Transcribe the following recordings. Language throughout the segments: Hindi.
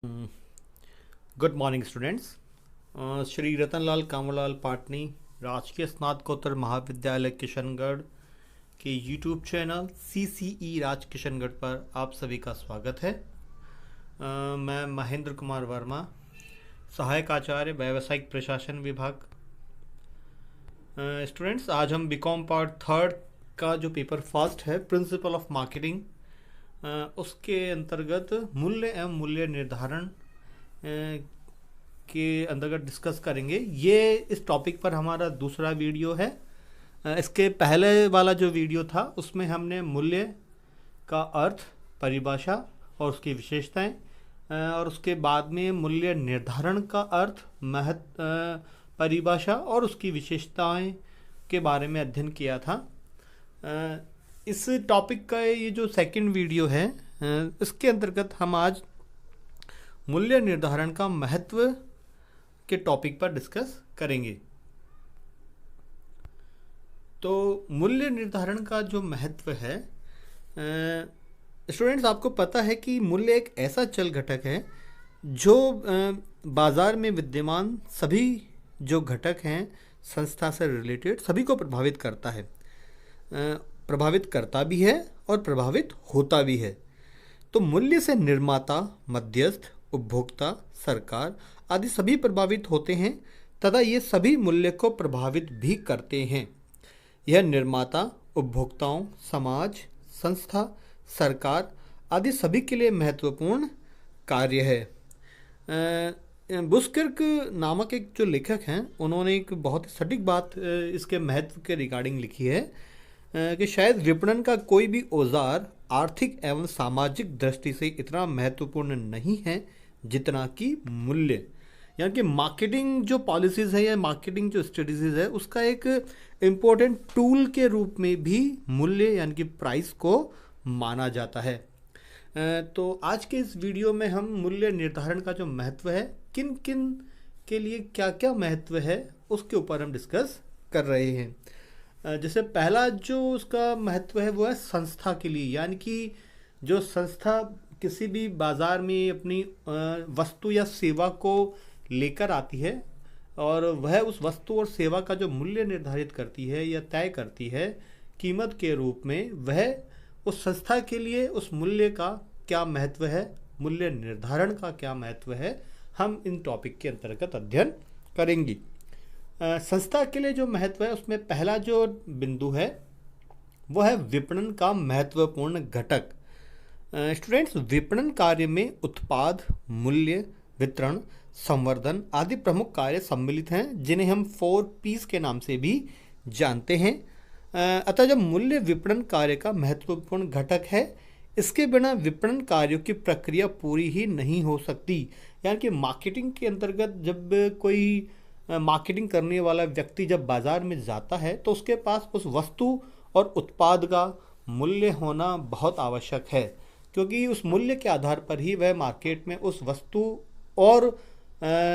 Good morning students. Shri Ratanlal Kanwarlal Patni राजकीय स्नातकोत्तर महाविद्यालय किशनगढ़ के YouTube channel CCE Raj Kishangarh पर आप सभी का स्वागत है। मैं महेंद्र कुमार वर्मा, सहायक आचार्य व्यावसायिक प्रशासन विभाग। स्टूडेंट्स, आज हम बीकॉम पार्ट थर्ड का जो पेपर फर्स्ट है प्रिंसिपल ऑफ मार्केटिंग, उसके अंतर्गत मूल्य एवं मूल्य निर्धारण के अंतर्गत डिस्कस करेंगे। ये इस टॉपिक पर हमारा दूसरा वीडियो है। इसके पहले वाला जो वीडियो था उसमें हमने मूल्य का अर्थ, परिभाषा और उसकी विशेषताएं, और उसके बाद में मूल्य निर्धारण का अर्थ, परिभाषा और उसकी विशेषताएं के बारे में अध्ययन किया था। इस टॉपिक का ये जो सेकंड वीडियो है, इसके अंतर्गत हम आज मूल्य निर्धारण का महत्व के टॉपिक पर डिस्कस करेंगे। तो मूल्य निर्धारण का जो महत्व है, स्टूडेंट्स, आपको पता है कि मूल्य एक ऐसा चल घटक है जो बाजार में विद्यमान सभी जो घटक हैं संस्था से रिलेटेड सभी को प्रभावित करता है, प्रभावित करता भी है और प्रभावित होता भी है। तो मूल्य से निर्माता, मध्यस्थ, उपभोक्ता, सरकार आदि सभी प्रभावित होते हैं तथा ये सभी मूल्य को प्रभावित भी करते हैं। यह निर्माता, उपभोक्ताओं, समाज, संस्था, सरकार आदि सभी के लिए महत्वपूर्ण कार्य है। बुस्किर्क नामक एक जो लेखक हैं, उन्होंने एक बहुत ही सटीक बात इसके महत्व के रिगार्डिंग लिखी है कि शायद विपणन का कोई भी औजार आर्थिक एवं सामाजिक दृष्टि से इतना महत्वपूर्ण नहीं है जितना कि मूल्य। यानी कि मार्केटिंग जो पॉलिसीज़ है या मार्केटिंग जो स्ट्रेटजीज है, उसका एक इम्पोर्टेंट टूल के रूप में भी मूल्य यानी कि प्राइस को माना जाता है। तो आज के इस वीडियो में हम मूल्य निर्धारण का जो महत्व है, किन किन के लिए क्या क्या महत्व है, उसके ऊपर हम डिस्कस कर रहे हैं। जैसे पहला जो उसका महत्व है वो है संस्था के लिए, यानी कि जो संस्था किसी भी बाज़ार में अपनी वस्तु या सेवा को लेकर आती है और वह उस वस्तु और सेवा का जो मूल्य निर्धारित करती है या तय करती है कीमत के रूप में, वह उस संस्था के लिए उस मूल्य का क्या महत्व है, मूल्य निर्धारण का क्या महत्व है, हम इन टॉपिक के अंतर्गत अध्ययन करेंगे। संस्था के लिए जो महत्व है उसमें पहला जो बिंदु है वो है विपणन का महत्वपूर्ण घटक। स्टूडेंट्स, विपणन कार्य में उत्पाद, मूल्य, वितरण, संवर्धन आदि प्रमुख कार्य सम्मिलित हैं, जिन्हें हम 4Ps के नाम से भी जानते हैं। अतः जब मूल्य विपणन कार्य का महत्वपूर्ण घटक है, इसके बिना विपणन कार्यों की प्रक्रिया पूरी ही नहीं हो सकती। यानी कि मार्केटिंग के अंतर्गत जब कोई मार्केटिंग करने वाला व्यक्ति जब बाज़ार में जाता है तो उसके पास उस वस्तु और उत्पाद का मूल्य होना बहुत आवश्यक है, क्योंकि उस मूल्य के आधार पर ही वह मार्केट में उस वस्तु और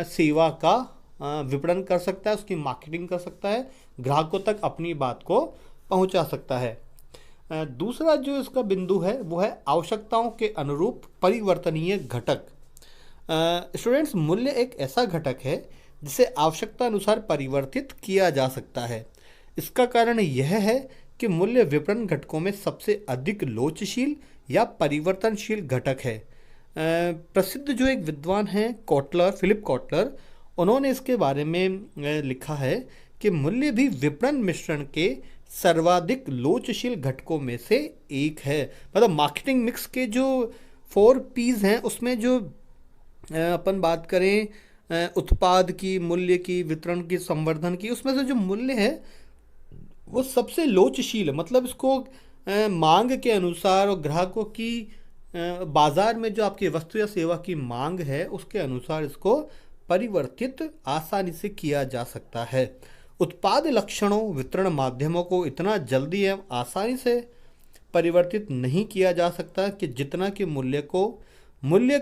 सेवा का विपणन कर सकता है, उसकी मार्केटिंग कर सकता है, ग्राहकों तक अपनी बात को पहुंचा सकता है। दूसरा जो इसका बिंदु है वो है आवश्यकताओं के अनुरूप परिवर्तनीय घटक। स्टूडेंट्स, मूल्य एक ऐसा घटक है जिसे आवश्यकता अनुसार परिवर्तित किया जा सकता है। इसका कारण यह है कि मूल्य विपणन घटकों में सबसे अधिक लोचशील या परिवर्तनशील घटक है। प्रसिद्ध जो एक विद्वान हैं कॉटलर, फिलिप कॉटलर, उन्होंने इसके बारे में लिखा है कि मूल्य भी विपणन मिश्रण के सर्वाधिक लोचशील घटकों में से एक है। मतलब मार्केटिंग मिक्स के जो 4Ps हैं उसमें जो अपन बात करें उत्पाद की, मूल्य की, वितरण की, संवर्धन की, उसमें से जो मूल्य है वो सबसे लोचशील है। मतलब इसको मांग के अनुसार और ग्राहकों की बाजार में जो आपकी वस्तु या सेवा की मांग है उसके अनुसार इसको परिवर्तित आसानी से किया जा सकता है। उत्पाद लक्षणों, वितरण माध्यमों को इतना जल्दी एवं आसानी से परिवर्तित नहीं किया जा सकता कि जितना कि मूल्य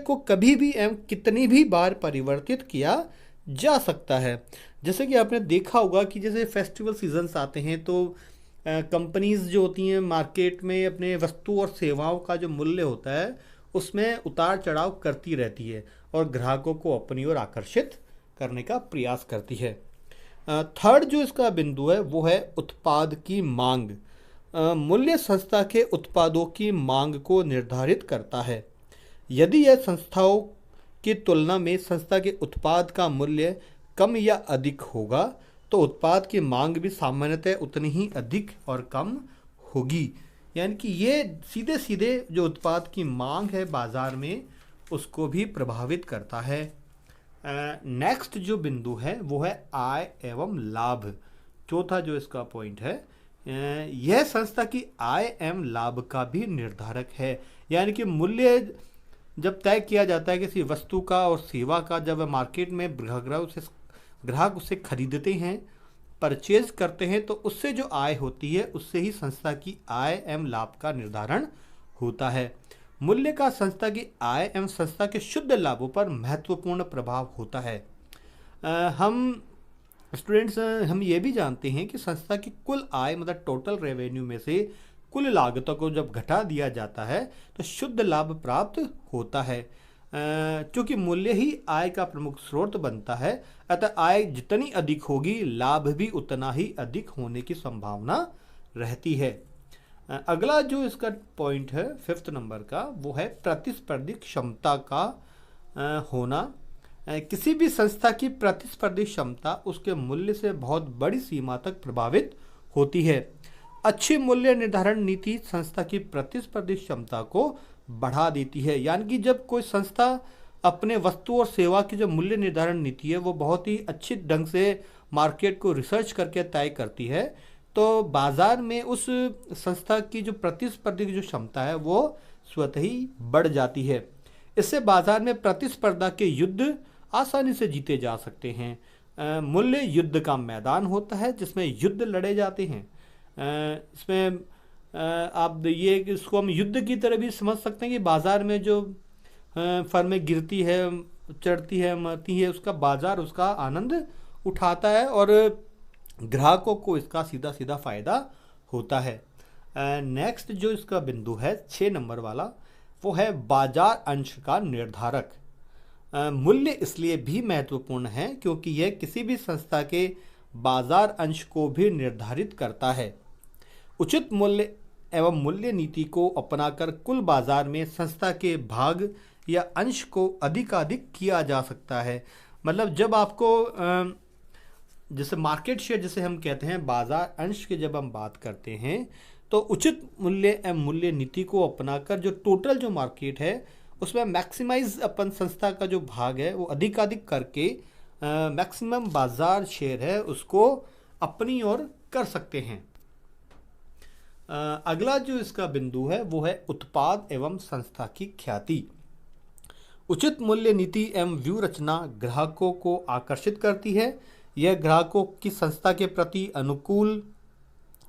को कभी भी एवं कितनी भी बार परिवर्तित किया जा सकता है। जैसे कि आपने देखा होगा कि जैसे फेस्टिवल सीजन्स आते हैं तो कंपनीज जो होती हैं मार्केट में अपने वस्तु और सेवाओं का जो मूल्य होता है उसमें उतार चढ़ाव करती रहती है और ग्राहकों को अपनी ओर आकर्षित करने का प्रयास करती है। थर्ड जो इसका बिंदु है वो है उत्पाद की मांग। मूल्य संस्था के उत्पादों की मांग को निर्धारित करता है। यदि यह संस्थाओं की तुलना में संस्था के उत्पाद का मूल्य कम या अधिक होगा तो उत्पाद की मांग भी सामान्यतः उतनी ही अधिक और कम होगी। यानी कि ये सीधे सीधे जो उत्पाद की मांग है बाजार में उसको भी प्रभावित करता है। नेक्स्ट जो बिंदु है वो है आय एवं लाभ। चौथा जो इसका पॉइंट है यह संस्था की आय एवं लाभ का भी निर्धारक है। यानी कि मूल्य जब तय किया जाता है किसी वस्तु का और सेवा का, जब मार्केट में ग्राहक उसे खरीदते हैं, परचेज करते हैं, तो उससे जो आय होती है उससे ही संस्था की आय एवं लाभ का निर्धारण होता है। मूल्य का संस्था की आय एवं संस्था के शुद्ध लाभों पर महत्वपूर्ण प्रभाव होता है। हम स्टूडेंट्स हम ये भी जानते हैं कि संस्था की कुल आय मतलब टोटल रेवेन्यू में से कुल लागतों को जब घटा दिया जाता है तो शुद्ध लाभ प्राप्त होता है। क्योंकि मूल्य ही आय का प्रमुख स्रोत बनता है, अतः आय जितनी अधिक होगी लाभ भी उतना ही अधिक होने की संभावना रहती है। अगला जो इसका पॉइंट है 5th नंबर का वो है प्रतिस्पर्धी क्षमता का होना। किसी भी संस्था की प्रतिस्पर्धी क्षमता उसके मूल्य से बहुत बड़ी सीमा तक प्रभावित होती है। अच्छी मूल्य निर्धारण नीति संस्था की प्रतिस्पर्धी क्षमता को बढ़ा देती है। यानी कि जब कोई संस्था अपने वस्तु और सेवा की जो मूल्य निर्धारण नीति है वो बहुत ही अच्छी ढंग से मार्केट को रिसर्च करके तय करती है तो बाजार में उस संस्था की जो प्रतिस्पर्धी की जो क्षमता है वो स्वतः ही बढ़ जाती है। इससे बाजार में प्रतिस्पर्धा के युद्ध आसानी से जीते जा सकते हैं। मूल्य युद्ध का मैदान होता है जिसमें युद्ध लड़े जाते हैं। इसमें आप ये इसको हम युद्ध की तरह भी समझ सकते हैं कि बाजार में जो फर्में गिरती है, चढ़ती है, मरती है, उसका बाजार उसका आनंद उठाता है और ग्राहकों को इसका सीधा सीधा फायदा होता है। नेक्स्ट जो इसका बिंदु है 6 नंबर वाला वो है बाजार अंश का निर्धारक। मूल्य इसलिए भी महत्वपूर्ण है क्योंकि यह किसी भी संस्था के बाजार अंश को भी निर्धारित करता है। उचित मूल्य एवं मूल्य नीति को अपनाकर कुल बाजार में संस्था के भाग या अंश को अधिकाधिक किया जा सकता है। मतलब जब आपको जैसे मार्केट शेयर जिसे हम कहते हैं, बाजार अंश की जब हम बात करते हैं तो उचित मूल्य एवं मूल्य नीति को अपनाकर जो टोटल जो मार्केट है उसमें मैक्सिमाइज अपन संस्था का जो भाग है वो अधिकाधिक करके मैक्सिमम बाजार शेयर है उसको अपनी ओर कर सकते हैं। अगला जो इसका बिंदु है वो है उत्पाद एवं संस्था की ख्याति। उचित मूल्य नीति एवं व्यू रचना ग्राहकों को आकर्षित करती है। यह ग्राहकों की संस्था के प्रति अनुकूल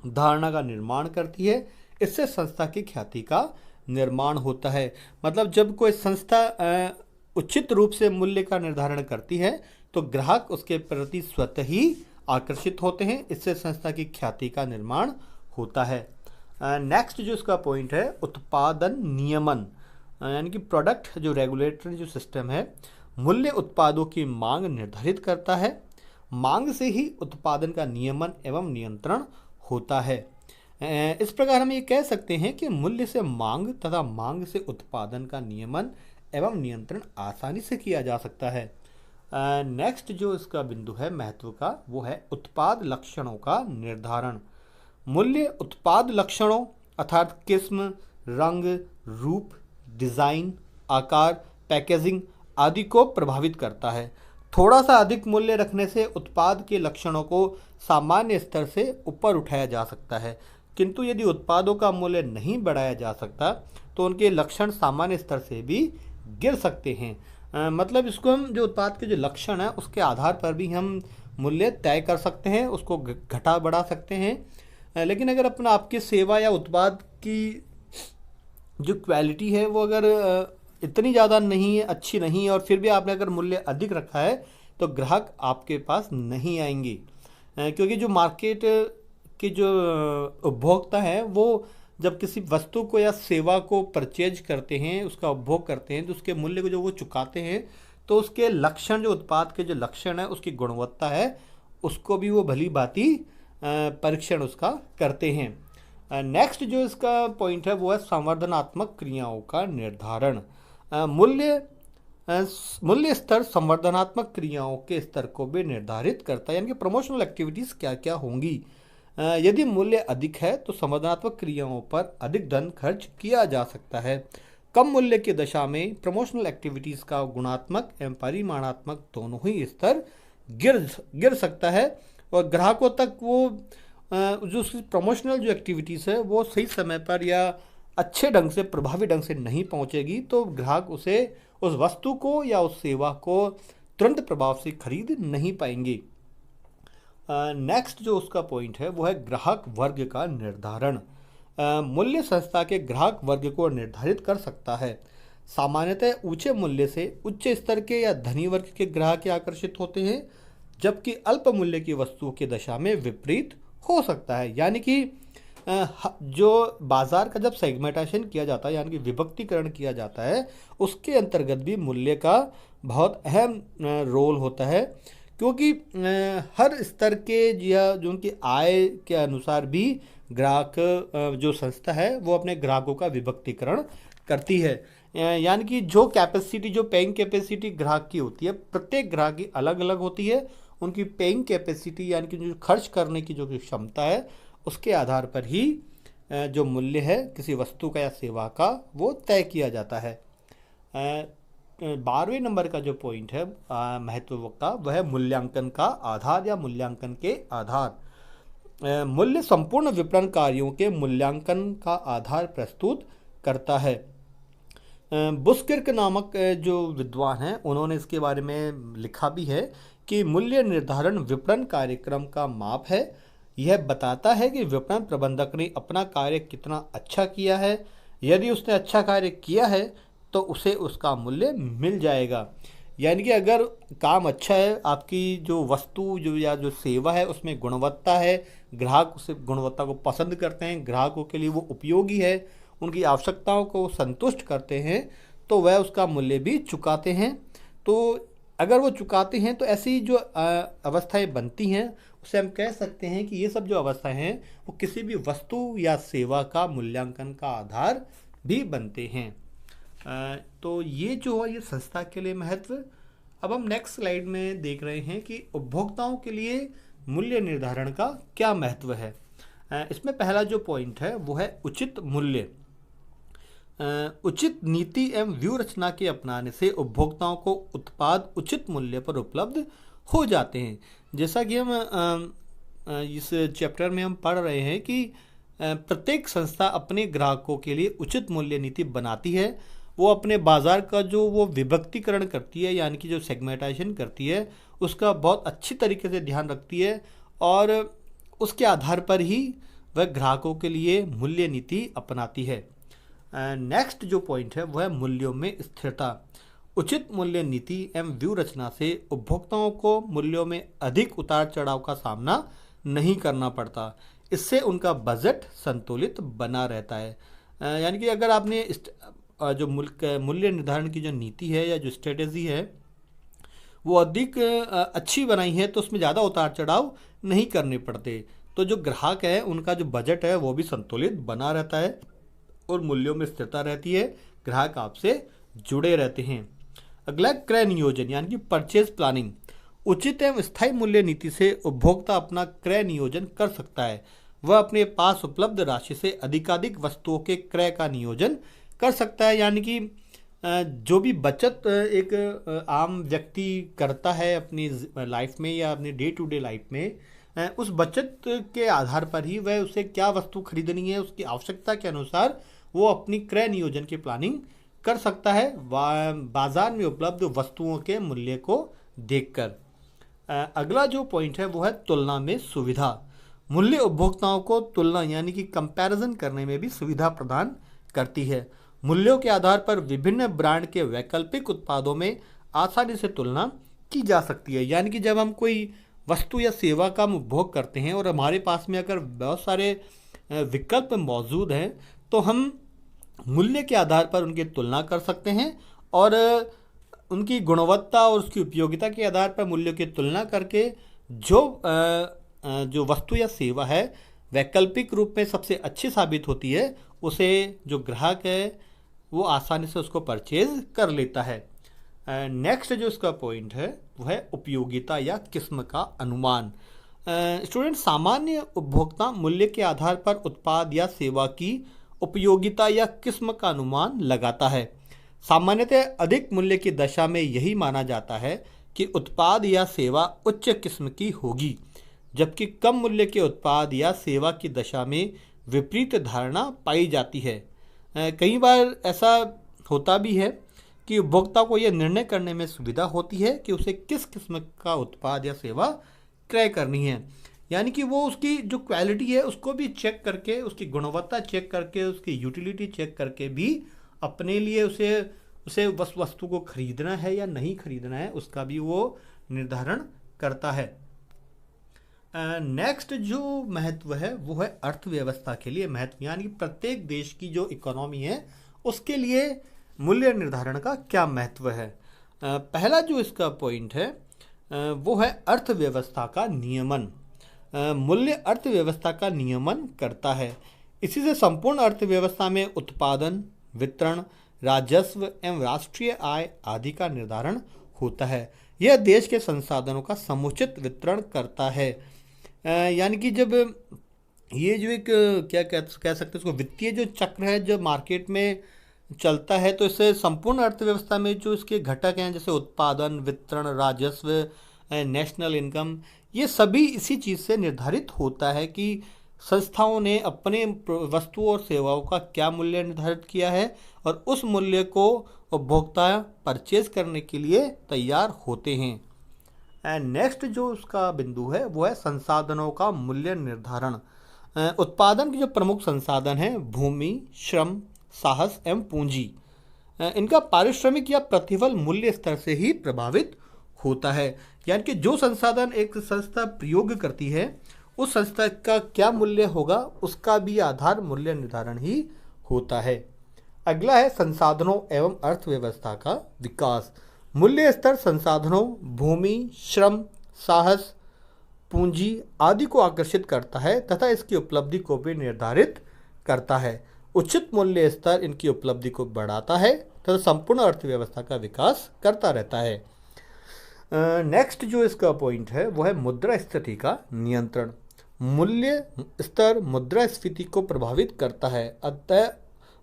धारणा का निर्माण करती है। इससे संस्था की ख्याति का निर्माण होता है। मतलब जब कोई संस्था उचित रूप से मूल्य का निर्धारण करती है तो ग्राहक उसके प्रति स्वतः ही आकर्षित होते हैं। इससे संस्था की ख्याति का निर्माण होता है। नेक्स्ट जो इसका पॉइंट है उत्पादन नियमन, यानी कि प्रोडक्ट जो रेगुलेटरी जो सिस्टम है, मूल्य उत्पादों की मांग निर्धारित करता है। मांग से ही उत्पादन का नियमन एवं नियंत्रण होता है। इस प्रकार हम ये कह सकते हैं कि मूल्य से मांग तथा मांग से उत्पादन का नियमन एवं नियंत्रण आसानी से किया जा सकता है। नेक्स्ट जो इसका बिंदु है महत्व का वो है उत्पाद लक्षणों का निर्धारण। मूल्य उत्पाद लक्षणों अर्थात किस्म, रंग, रूप, डिज़ाइन, आकार, पैकेजिंग आदि को प्रभावित करता है। थोड़ा सा अधिक मूल्य रखने से उत्पाद के लक्षणों को सामान्य स्तर से ऊपर उठाया जा सकता है, किंतु यदि उत्पादों का मूल्य नहीं बढ़ाया जा सकता तो उनके लक्षण सामान्य स्तर से भी गिर सकते हैं। मतलब इसको हम जो उत्पाद के जो लक्षण है उसके आधार पर भी हम मूल्य तय कर सकते हैं, उसको घटा बढ़ा सकते हैं। लेकिन अगर अपना आपकी सेवा या उत्पाद की जो क्वालिटी है वो अगर इतनी ज़्यादा नहीं है, अच्छी नहीं है, और फिर भी आपने अगर मूल्य अधिक रखा है तो ग्राहक आपके पास नहीं आएंगे। क्योंकि जो मार्केट के जो उपभोक्ता हैं वो जब किसी वस्तु को या सेवा को परचेज करते हैं, उसका उपभोग करते हैं, तो उसके मूल्य को जो वो चुकाते हैं तो उसके लक्षण, जो उत्पाद के जो लक्षण है, उसकी गुणवत्ता है, उसको भी वो भली भांति परीक्षण उसका करते हैं। नेक्स्ट जो इसका पॉइंट है वो है संवर्धनात्मक क्रियाओं का निर्धारण। मूल्य स्तर संवर्धनात्मक क्रियाओं के स्तर को भी निर्धारित करता है, यानी कि प्रमोशनल एक्टिविटीज़ क्या क्या होंगी। यदि मूल्य अधिक है तो संवर्धनात्मक क्रियाओं पर अधिक धन खर्च किया जा सकता है। कम मूल्य की दशा में प्रमोशनल एक्टिविटीज़ का गुणात्मक एवं परिमाणात्मक दोनों ही स्तर गिर सकता है और ग्राहकों तक वो जो प्रमोशनल जो एक्टिविटीज़ है वो सही समय पर या अच्छे ढंग से, प्रभावी ढंग से नहीं पहुंचेगी, तो ग्राहक उस वस्तु को या उस सेवा को तुरंत प्रभाव से खरीद नहीं पाएंगे। नेक्स्ट जो उसका पॉइंट है वो है ग्राहक वर्ग का निर्धारण। मूल्य संस्था के ग्राहक वर्ग को निर्धारित कर सकता है। सामान्यतः ऊंचे मूल्य से उच्च स्तर के या धनी वर्ग के ग्राहक आकर्षित होते हैं, जबकि अल्प मूल्य की वस्तुओं की दशा में विपरीत हो सकता है। यानी कि जो बाजार का जब सेगमेंटेशन किया जाता है, यानी कि विभक्तिकरण किया जाता है, उसके अंतर्गत भी मूल्य का बहुत अहम रोल होता है, क्योंकि हर स्तर के या जो उनकी आय के अनुसार भी ग्राहक जो संस्था है वो अपने ग्राहकों का विभक्तिकरण करती है। यानी कि जो कैपेसिटी, जो पेइंग कैपेसिटी ग्राहक की होती है, प्रत्येक ग्राहक की अलग अलग होती है। उनकी पेइंग कैपेसिटी यानी कि जो खर्च करने की जो क्षमता है, उसके आधार पर ही जो मूल्य है किसी वस्तु का या सेवा का वो तय किया जाता है। 12वें नंबर का जो पॉइंट है महत्व का, वह है मूल्यांकन का आधार या मूल्यांकन के आधार। मूल्य संपूर्ण विपणन कार्यों के मूल्यांकन का आधार प्रस्तुत करता है। बुस्किर्क नामक जो विद्वान हैं, उन्होंने इसके बारे में लिखा भी है कि मूल्य निर्धारण विपणन कार्यक्रम का माप है। यह बताता है कि विपणन प्रबंधक ने अपना कार्य कितना अच्छा किया है। यदि उसने अच्छा कार्य किया है तो उसे उसका मूल्य मिल जाएगा। यानी कि अगर काम अच्छा है, आपकी जो वस्तु जो या जो सेवा है उसमें गुणवत्ता है, ग्राहक उस गुणवत्ता को पसंद करते हैं, ग्राहकों के लिए वो उपयोगी है, उनकी आवश्यकताओं को संतुष्ट करते हैं, तो वह उसका मूल्य भी चुकाते हैं। तो अगर वो चुकाते हैं तो ऐसी जो अवस्थाएं बनती हैं, उसे हम कह सकते हैं कि ये सब जो अवस्थाएं हैं वो किसी भी वस्तु या सेवा का मूल्यांकन का आधार भी बनते हैं। तो ये जो है ये संस्था के लिए महत्व। अब हम नेक्स्ट स्लाइड में देख रहे हैं कि उपभोक्ताओं के लिए मूल्य निर्धारण का क्या महत्व है। इसमें पहला जो पॉइंट है वो है उचित मूल्य। उचित नीति एवं व्यूह रचना के अपनाने से उपभोक्ताओं को उत्पाद उचित मूल्य पर उपलब्ध हो जाते हैं। जैसा कि हम इस चैप्टर में हम पढ़ रहे हैं कि प्रत्येक संस्था अपने ग्राहकों के लिए उचित मूल्य नीति बनाती है। वो अपने बाजार का जो वो विभक्तिकरण करती है, यानी कि जो सेगमेंटेशन करती है, उसका बहुत अच्छी तरीके से ध्यान रखती है और उसके आधार पर ही वह ग्राहकों के लिए मूल्य नीति अपनाती है। नेक्स्ट जो पॉइंट है वह है मूल्यों में स्थिरता। उचित मूल्य नीति एवं व्यूह रचना से उपभोक्ताओं को मूल्यों में अधिक उतार चढ़ाव का सामना नहीं करना पड़ता। इससे उनका बजट संतुलित बना रहता है। यानी कि अगर आपने जो मूल्य निर्धारण की जो नीति है या जो स्ट्रेटेजी है वो अधिक अच्छी बनाई है तो उसमें ज़्यादा उतार चढ़ाव नहीं करने पड़ते। तो जो ग्राहक है उनका जो बजट है वो भी संतुलित बना रहता है और मूल्यों में स्थिरता रहती है। ग्राहक आपसे जुड़े रहते हैं। अगला क्रय नियोजन यानी कि परचेज प्लानिंग। उचित एवं स्थायी मूल्य नीति से उपभोक्ता अपना क्रय नियोजन कर सकता है। वह अपने पास उपलब्ध राशि से अधिकाधिक वस्तुओं के क्रय का नियोजन कर सकता है। यानी कि जो भी बचत एक आम व्यक्ति करता है अपनी लाइफ में या अपनी डे टू डे लाइफ में, उस बचत के आधार पर ही वह उसे क्या वस्तु खरीदनी है, उसकी आवश्यकता के अनुसार वो अपनी क्रय नियोजन की प्लानिंग कर सकता है बाजार में उपलब्ध वस्तुओं के मूल्य को देखकर। अगला जो पॉइंट है वो है तुलना में सुविधा। मूल्य उपभोक्ताओं को तुलना यानी कि कंपैरिजन करने में भी सुविधा प्रदान करती है। मूल्यों के आधार पर विभिन्न ब्रांड के वैकल्पिक उत्पादों में आसानी से तुलना की जा सकती है। यानी कि जब हम कोई वस्तु या सेवा का हम उपभोग करते हैं और हमारे पास में अगर बहुत सारे विकल्प मौजूद हैं तो हम मूल्य के आधार पर उनकी तुलना कर सकते हैं और उनकी गुणवत्ता और उसकी उपयोगिता के आधार पर मूल्यों की तुलना करके जो वस्तु या सेवा है वैकल्पिक रूप में सबसे अच्छी साबित होती है, उसे जो ग्राहक है वो आसानी से उसको परचेज कर लेता है। नेक्स्ट जो इसका पॉइंट है वो है उपयोगिता या किस्म का अनुमान। स्टूडेंट, सामान्य उपभोक्ता मूल्य के आधार पर उत्पाद या सेवा की उपयोगिता या किस्म का अनुमान लगाता है। सामान्यतः अधिक मूल्य की दशा में यही माना जाता है कि उत्पाद या सेवा उच्च किस्म की होगी, जबकि कम मूल्य के उत्पाद या सेवा की दशा में विपरीत धारणा पाई जाती है। कई बार ऐसा होता भी है कि उपभोक्ता को यह निर्णय करने में सुविधा होती है कि उसे किस किस्म का उत्पाद या सेवा क्रय करनी है, यानी कि वो उसकी जो क्वालिटी है उसको भी चेक करके, उसकी गुणवत्ता चेक करके, उसकी यूटिलिटी चेक करके भी अपने लिए उसे वस्तु को खरीदना है या नहीं खरीदना है उसका भी वो निर्धारण करता है। नेक्स्ट जो महत्व है वो है अर्थव्यवस्था के लिए महत्व, यानी कि प्रत्येक देश की जो इकोनॉमी है उसके लिए मूल्य निर्धारण का क्या महत्व है। पहला जो इसका पॉइंट है वो है अर्थव्यवस्था का नियमन। मूल्य अर्थव्यवस्था का नियमन करता है। इसी से संपूर्ण अर्थव्यवस्था में उत्पादन, वितरण, राजस्व एवं राष्ट्रीय आय आदि का निर्धारण होता है। यह देश के संसाधनों का समुचित वितरण करता है। यानी कि जब ये जो एक क्या कह सकते हैं इसको, वित्तीय जो चक्र है जो मार्केट में चलता है, तो इससे संपूर्ण अर्थव्यवस्था में जो इसके घटक हैं जैसे उत्पादन, वितरण, राजस्व, नेशनल इनकम, ये सभी इसी चीज़ से निर्धारित होता है कि संस्थाओं ने अपने वस्तुओं और सेवाओं का क्या मूल्य निर्धारित किया है और उस मूल्य को उपभोक्ता परचेज करने के लिए तैयार होते हैं। एंड नेक्स्ट जो उसका बिंदु है वो है संसाधनों का मूल्य निर्धारण। उत्पादन के जो प्रमुख संसाधन हैं भूमि, श्रम, साहस एवं पूंजी, इनका पारिश्रमिक या प्रतिफल मूल्य स्तर से ही प्रभावित होता है। यानी कि जो संसाधन एक संस्था प्रयोग करती है उस संस्था का क्या मूल्य होगा उसका भी आधार मूल्य निर्धारण ही होता है। अगला है संसाधनों एवं अर्थव्यवस्था का विकास। मूल्य स्तर संसाधनों भूमि, श्रम, साहस, पूंजी आदि को आकर्षित करता है तथा इसकी उपलब्धि को भी निर्धारित करता है। उचित मूल्य स्तर इनकी उपलब्धि को बढ़ाता है तथा संपूर्ण अर्थव्यवस्था का विकास करता रहता है। नेक्स्ट जो इसका पॉइंट है वो है मुद्रास्फीति का नियंत्रण। मूल्य स्तर मुद्रास्फीति को प्रभावित करता है, अतः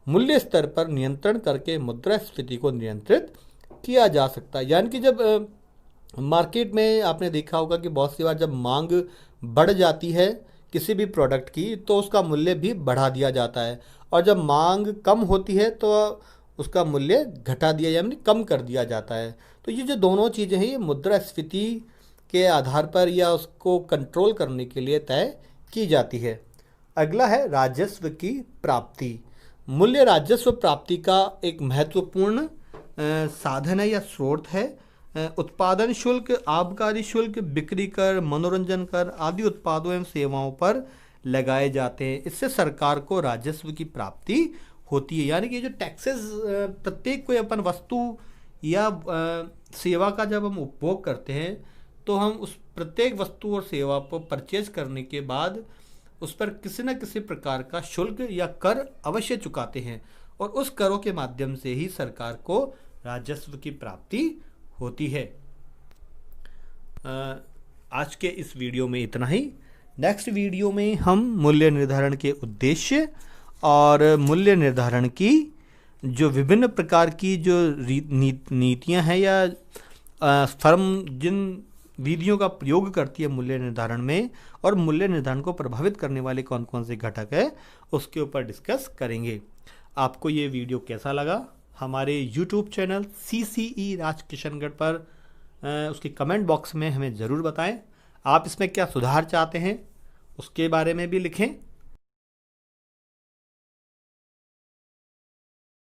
मूल्य स्तर पर नियंत्रण करके मुद्रास्फीति को नियंत्रित किया जा सकता है। यानी कि जब मार्केट में आपने देखा होगा कि बहुत सी बार जब मांग बढ़ जाती है किसी भी प्रोडक्ट की तो उसका मूल्य भी बढ़ा दिया जाता है, और जब मांग कम होती है तो उसका मूल्य घटा दिया यानी कम कर दिया जाता है। तो ये जो दोनों चीज़ें हैं ये मुद्रास्फीति के आधार पर या उसको कंट्रोल करने के लिए तय की जाती है। अगला है राजस्व की प्राप्ति। मूल्य राजस्व प्राप्ति का एक महत्वपूर्ण साधन है या स्रोत है। उत्पादन शुल्क, आबकारी शुल्क, बिक्री कर, मनोरंजन कर आदि उत्पादों एवं सेवाओं पर लगाए जाते हैं। इससे सरकार को राजस्व की प्राप्ति होती है। यानी कि जो टैक्सेस प्रत्येक कोई अपन वस्तु या सेवा का जब हम उपभोग करते हैं तो हम उस प्रत्येक वस्तु और सेवा को परचेज करने के बाद उस पर किसी न किसी प्रकार का शुल्क या कर अवश्य चुकाते हैं, और उस करों के माध्यम से ही सरकार को राजस्व की प्राप्ति होती है। आज के इस वीडियो में इतना ही। नेक्स्ट वीडियो में हम मूल्य निर्धारण के उद्देश्य और मूल्य निर्धारण की जो विभिन्न प्रकार की जो नीतियां हैं या फर्म जिन विधियों का प्रयोग करती है मूल्य निर्धारण में और मूल्य निर्धारण को प्रभावित करने वाले कौन कौन से घटक है उसके ऊपर डिस्कस करेंगे। आपको ये वीडियो कैसा लगा हमारे YouTube channel CCE Raj Kishangarh पर उसके कमेंट बॉक्स में हमें ज़रूर बताएं। आप इसमें क्या सुधार चाहते हैं उसके बारे में भी लिखें।